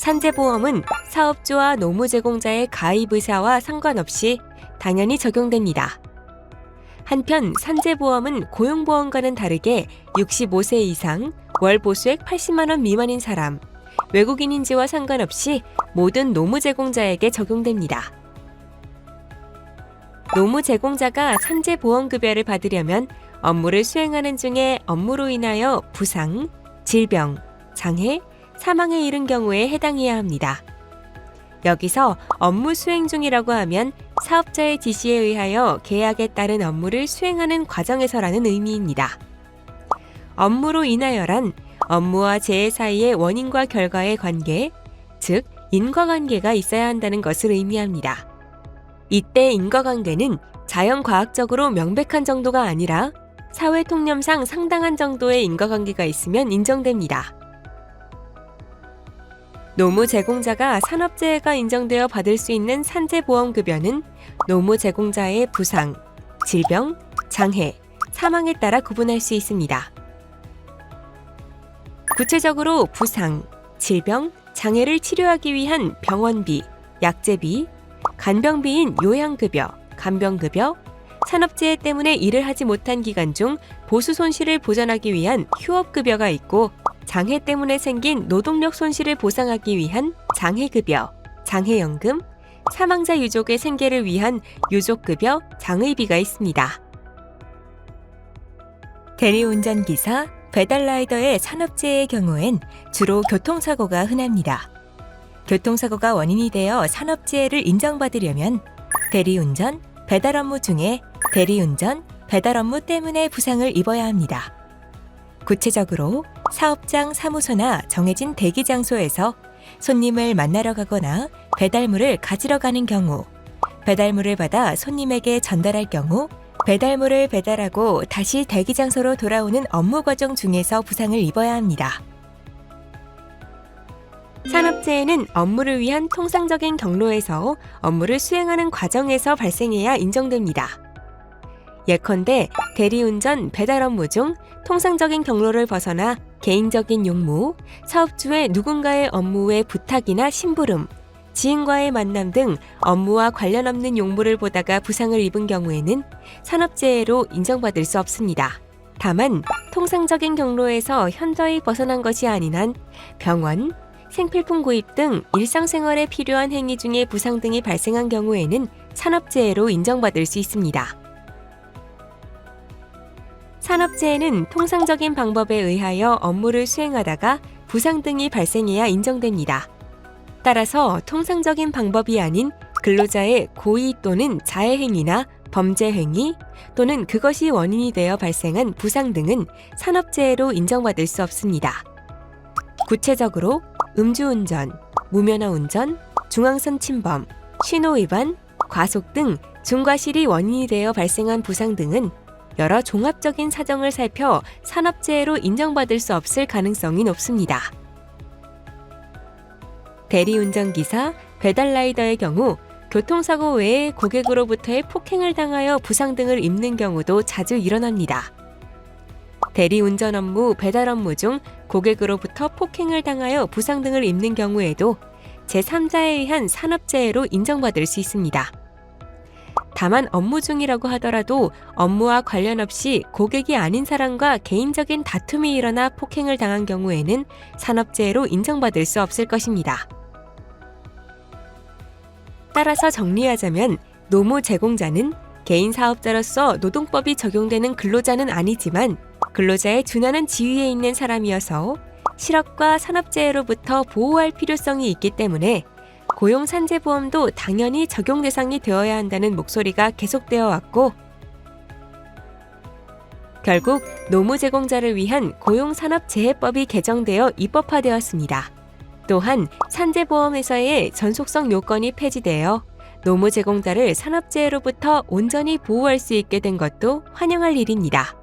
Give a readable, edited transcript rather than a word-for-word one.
산재보험은 사업주와 노무 제공자의 가입 의사와 상관없이 당연히 적용됩니다. 한편 산재보험은 고용보험과는 다르게 65세 이상, 월 보수액 80만 원 미만인 사람, 외국인인지와 상관없이 모든 노무 제공자에게 적용됩니다. 노무 제공자가 산재보험급여를 받으려면 업무를 수행하는 중에 업무로 인하여 부상, 질병, 장애, 사망에 이른 경우에 해당해야 합니다. 여기서 업무 수행 중이라고 하면 사업자의 지시에 의하여 계약에 따른 업무를 수행하는 과정에서라는 의미입니다. 업무로 인하여란 업무와 재해 사이의 원인과 결과의 관계, 즉 인과관계가 있어야 한다는 것을 의미합니다. 이때 인과관계는 자연과학적으로 명백한 정도가 아니라 사회통념상 상당한 정도의 인과관계가 있으면 인정됩니다. 노무 제공자가 산업재해가 인정되어 받을 수 있는 산재보험급여는 노무 제공자의 부상, 질병, 장애, 사망에 따라 구분할 수 있습니다. 구체적으로 부상, 질병, 장애를 치료하기 위한 병원비, 약제비, 간병비인 요양급여, 간병급여, 산업재해 때문에 일을 하지 못한 기간 중 보수 손실을 보전하기 위한 휴업급여가 있고, 장애 때문에 생긴 노동력 손실을 보상하기 위한 장애급여, 장애연금, 사망자 유족의 생계를 위한 유족급여, 장의비가 있습니다. 대리운전기사, 배달라이더의 산업재해의 경우엔 주로 교통사고가 흔합니다. 교통사고가 원인이 되어 산업재해를 인정받으려면 대리운전, 배달 업무 중에 대리운전, 배달 업무 때문에 부상을 입어야 합니다. 구체적으로 사업장 사무소나 정해진 대기 장소에서 손님을 만나러 가거나 배달물을 가지러 가는 경우, 배달물을 받아 손님에게 전달할 경우, 배달물을 배달하고 다시 대기 장소로 돌아오는 업무 과정 중에서 부상을 입어야 합니다. 산업재해는 업무를 위한 통상적인 경로에서 업무를 수행하는 과정에서 발생해야 인정됩니다. 예컨대 대리운전, 배달 업무 중 통상적인 경로를 벗어나 개인적인 용무, 사업주의 누군가의 업무에 부탁이나 심부름, 지인과의 만남 등 업무와 관련 없는 용무를 보다가 부상을 입은 경우에는 산업재해로 인정받을 수 없습니다. 다만 통상적인 경로에서 현저히 벗어난 것이 아닌 한 병원, 생필품 구입 등 일상생활에 필요한 행위 중에 부상 등이 발생한 경우에는 산업재해로 인정받을 수 있습니다. 산업재해는 통상적인 방법에 의하여 업무를 수행하다가 부상 등이 발생해야 인정됩니다. 따라서 통상적인 방법이 아닌 근로자의 고의 또는 자해행위나 범죄행위 또는 그것이 원인이 되어 발생한 부상 등은 산업재해로 인정받을 수 없습니다. 구체적으로 음주운전, 무면허운전, 중앙선 침범, 신호위반, 과속 등 중과실이 원인이 되어 발생한 부상 등은 여러 종합적인 사정을 살펴 산업재해로 인정받을 수 없을 가능성이 높습니다. 대리운전기사, 배달라이더의 경우 교통사고 외에 고객으로부터의 폭행을 당하여 부상 등을 입는 경우도 자주 일어납니다. 대리운전 업무, 배달 업무 중 고객으로부터 폭행을 당하여 부상 등을 입는 경우에도 제3자에 의한 산업재해로 인정받을 수 있습니다. 다만 업무 중이라고 하더라도 업무와 관련 없이 고객이 아닌 사람과 개인적인 다툼이 일어나 폭행을 당한 경우에는 산업재해로 인정받을 수 없을 것입니다. 따라서 정리하자면 노무 제공자는 개인 사업자로서 노동법이 적용되는 근로자는 아니지만 근로자의 준하는 지위에 있는 사람이어서 실업과 산업재해로부터 보호할 필요성이 있기 때문에 고용산재보험도 당연히 적용 대상이 되어야 한다는 목소리가 계속되어 왔고, 결국 노무 제공자를 위한 고용산업재해법이 개정되어 입법화되었습니다. 또한 산재보험회사의 전속성 요건이 폐지되어 노무 제공자를 산업재해로부터 온전히 보호할 수 있게 된 것도 환영할 일입니다.